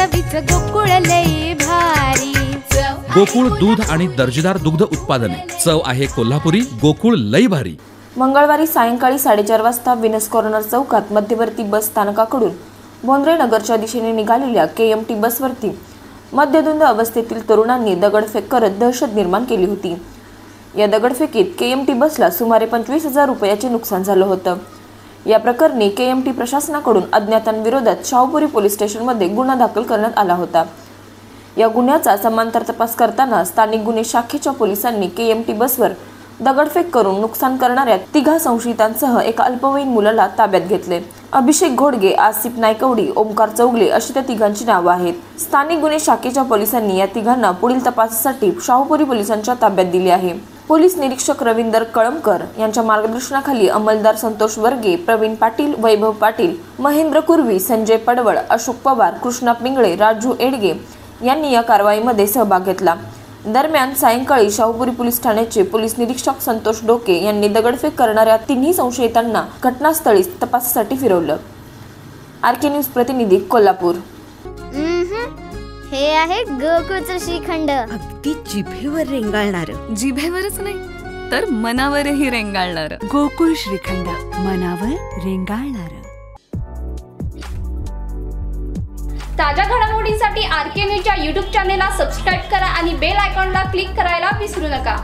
चवीच गोकुळ लई भारी। गोकुळ दूध आणि दर्जेदार दुग्ध उत्पादने, चव आहे कोल्हापुरी, गोकुळ लई भारी। मंगळवारी सायंकाळी 4:30 वाजता विनस कॉर्नर चौकात मध्यवर्ती बस स्थानकाकडून बोंद्रे नगरच्या दिशेने निघालेल्या KMT बसवरती मध्यधुंद अवस्थेतील तरुणांनी दगडफेक करत दहशत निर्माण केली होती। या दगडफेकीत KMT बसला सुमारे 25,000 रुपयाचे नुकसान झालं होतं। या प्रकरणी KMT प्रशासनाकडून अज्ञातांविरोधात शाहूपुरी पोलीस स्टेशनमध्ये गुन्हा दाखल करण्यात आला होता। या गुन्ह्याचा समांतर तपास करताना स्थानिक गुन्हे शाखेच्या पोलिसांनी KMT बसवर दगडफेक करून नुकसान करणाऱ्या 3 संशयितांसह एका अल्पवयीन मुलाला ताब्यात घेतले। अभिषेक घोडगे, आसिफ नायकवडी, ओमकार चौगले अशी त्या 3घांची नावं आहेत। स्थानिक गुन्हे शाखेच्या पोलिसांनी या 3घांना पुढील तपासासाठी शाहूपुरी पोलिसांच्या ताब्यात दिले आहे। पोलीस निरीक्षक रवींदर कळमकर यांच्या मार्गदर्शनाखाली अंमलदार संतोष वर्गे, प्रवीण पाटील, वैभव पाटील, महेंद्र कुर्वी, संजय पडवळ, अशोक पवार, कृष्णा पिंगळे, राजू एडगे यांनी या कारवाईमध्ये सहभाग घेतला। दरम्यान सायंकाळी शाहूपुरी पोलीस ठाण्याचे पोलीस निरीक्षक संतोष डोके यांनी दगडफेक करणाऱ्या 3 संशयितांना घटनास्थळी तपासासाठी फिरवलं। RK न्यूज प्रतिनिधी कोल्हापूर। हे आहे गोकुळचं श्रीखंड, अगदी जिभेवर रेंगाळणार। जिभेवरच नाही तर मनावरही रेंगाळणार। गोकुळ श्रीखंड, मनावर रेंगाळणार। ताज्या घडामोडींसाठी RK न्यूजच्या YouTube चॅनेलला सबस्क्राईब करा आणि बेल आयकॉनला क्लिक करायला विसरू नका।